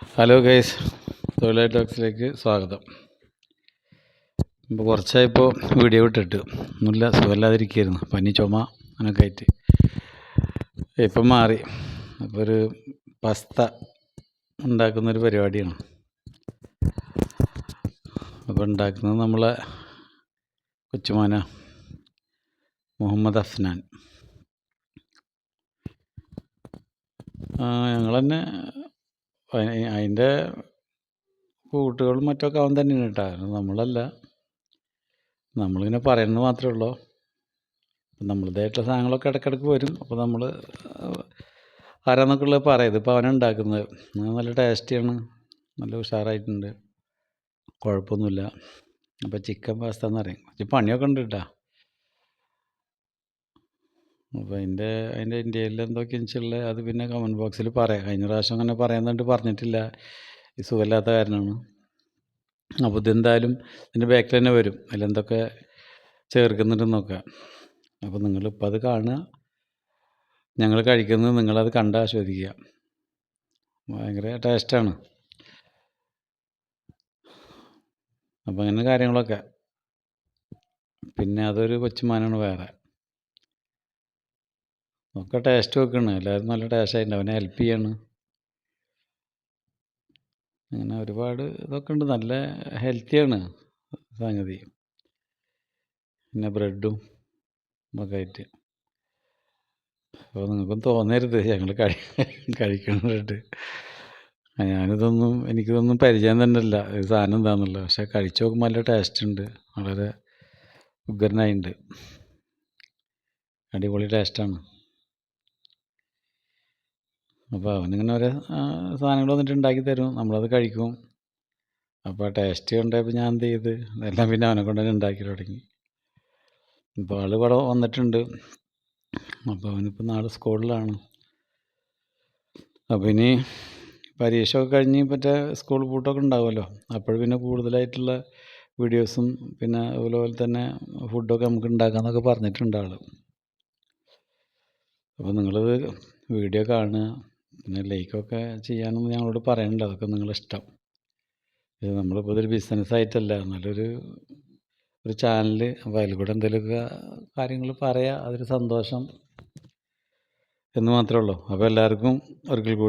Hello guys, തൊഴിലാളി ടോക്സിലേക്ക് സ്വാഗതം. ഇപ്പോൾ കുറച്ചായിപ്പോൾ വീഡിയോ ഇട്ടിട്ട് ഒന്നുമില്ല, സുഖമില്ലാതിരിക്കുകയായിരുന്നു, പനി ചുമ അങ്ങനെയൊക്കെ ആയിട്ട്. ഇപ്പം മാറി. അപ്പോൾ ഒരു പസ്ത ഉണ്ടാക്കുന്നൊരു പരിപാടിയാണ്. അപ്പോൾ ഉണ്ടാക്കുന്നത് നമ്മളെ കൊച്ചുമോന മുഹമ്മദ് അഫ്നാൻ. ഞങ്ങൾ തന്നെ അതിൻ്റെ കൂട്ടുകളും മറ്റൊക്കെ അവൻ തന്നെയാണ് കേട്ടോ, നമ്മളല്ല. നമ്മളിങ്ങനെ പറയുന്നത് മാത്രമേ ഉള്ളൂ. നമ്മളുടേതായിട്ടുള്ള സാധനങ്ങളൊക്കെ ഇടയ്ക്കിടയ്ക്ക് വരും. അപ്പോൾ നമ്മൾ ആരാന്നൊക്കെ ഉള്ളത് പറയാം. ഇതിപ്പോൾ അവനുണ്ടാക്കുന്നത് നല്ല ടേസ്റ്റിയാണ്, നല്ല ഉഷാറായിട്ടുണ്ട്, കുഴപ്പമൊന്നുമില്ല. അപ്പോൾ ചിക്കൻ പാസ്ത എന്ന് പറയും. കുറച്ച് പണിയൊക്കെ ഉണ്ട് കേട്ടോ. അപ്പോൾ അതിൻ്റെ ഇന്ത്യയിൽ എന്തൊക്കെയാണെന്ന് വെച്ചുള്ളത് അത് പിന്നെ കമൻറ്റ് ബോക്സിൽ പറയാം. കഴിഞ്ഞ പ്രാവശ്യം അങ്ങനെ പറയുന്നുണ്ട്, പറഞ്ഞിട്ടില്ല, ഈ സുഖമില്ലാത്ത കാരണമാണ്. അപ്പോൾ ഇതെന്തായാലും ഇതിൻ്റെ ബാക്കിൽ തന്നെ വരും, അതിലെന്തൊക്കെ ചേർക്കുന്നുണ്ടെന്ന് നോക്കാം. അപ്പോൾ നിങ്ങളിപ്പോൾ അത് കാണുക, ഞങ്ങൾ കഴിക്കുന്നത് നിങ്ങളത് കണ്ട് ആസ്വദിക്കുക. ഭയങ്കര ടേസ്റ്റാണ്. അപ്പോൾ അങ്ങനെ കാര്യങ്ങളൊക്കെ. പിന്നെ അതൊരു കൊച്ചുമാനാണ് വേറെ, ഒക്കെ ടേസ്റ്റ് വെക്കണം. എല്ലാവരും നല്ല ടേസ്റ്റായിട്ടുണ്ട്. അവനെ ഹെൽപ്പ് ചെയ്യാണ്. അങ്ങനെ ഒരുപാട് ഇതൊക്കെ ഉണ്ട്, നല്ല ഹെൽത്തിയാണ് സംഗതി. പിന്നെ ബ്രെഡും ഒക്കെ ആയിട്ട്. അപ്പോൾ നിങ്ങൾക്കും തോന്നരുത് ഞങ്ങൾ കഴിക്കണതായിട്ട്. എനിക്കിതൊന്നും പരിചയം തന്നെ ഇല്ല, ഇത് സാധനം എന്താണെന്നുള്ളത്. പക്ഷെ കഴിച്ച് നോക്കുമ്പോൾ നല്ല ടേസ്റ്റ് ഉണ്ട്, വളരെ ഉഗ്രനായിട്ടുണ്ട്, അടിപൊളി ടേസ്റ്റാണ്. അപ്പോൾ അവനിങ്ങനെ ഓരോ സാധനങ്ങൾ വന്നിട്ട് ഉണ്ടാക്കി തരും, നമ്മളത് കഴിക്കും. അപ്പോൾ ടേസ്റ്റ് കണ്ടപ്പോൾ ഞാൻ എന്ത് ചെയ്ത് എല്ലാം പിന്നെ അവനെ കൊണ്ട് തന്നെ ഉണ്ടാക്കി തുടങ്ങി. ഇപ്പോൾ ആൾ ഇവിടെ വന്നിട്ടുണ്ട്. അപ്പോൾ അവനിപ്പോൾ നാളെ സ്കൂളിലാണ്. അപ്പോൾ ഇനി പരീക്ഷയൊക്കെ കഴിഞ്ഞ് മറ്റേ സ്കൂൾ പൂട്ടൊക്കെ ഉണ്ടാവുമല്ലോ, അപ്പോൾ പിന്നെ കൂടുതലായിട്ടുള്ള വീഡിയോസും പിന്നെ അതുപോലെ തന്നെ ഫുഡൊക്കെ നമുക്ക് ഉണ്ടാക്കാമെന്നൊക്കെ പറഞ്ഞിട്ടുണ്ട് ആൾ. അപ്പോൾ നിങ്ങളിത് വീഡിയോ കാണുക, പിന്നെ ലൈക്കൊക്കെ ചെയ്യാനൊന്നും ഞങ്ങളോട് പറയണ്ട, അതൊക്കെ നിങ്ങളിഷ്ടം. ഇത് നമ്മളിപ്പോൾ ഇതൊരു ബിസിനസ്സായിട്ടല്ല, നല്ലൊരു ചാനൽ. അപ്പോൾ അതിൽ കൂടെ എന്തെങ്കിലുമൊക്കെ കാര്യങ്ങൾ പറയാം, അതൊരു സന്തോഷം എന്ന് മാത്രമേ ഉള്ളൂ. അപ്പോൾ എല്ലാവർക്കും ഒരിക്കൽ കൂടി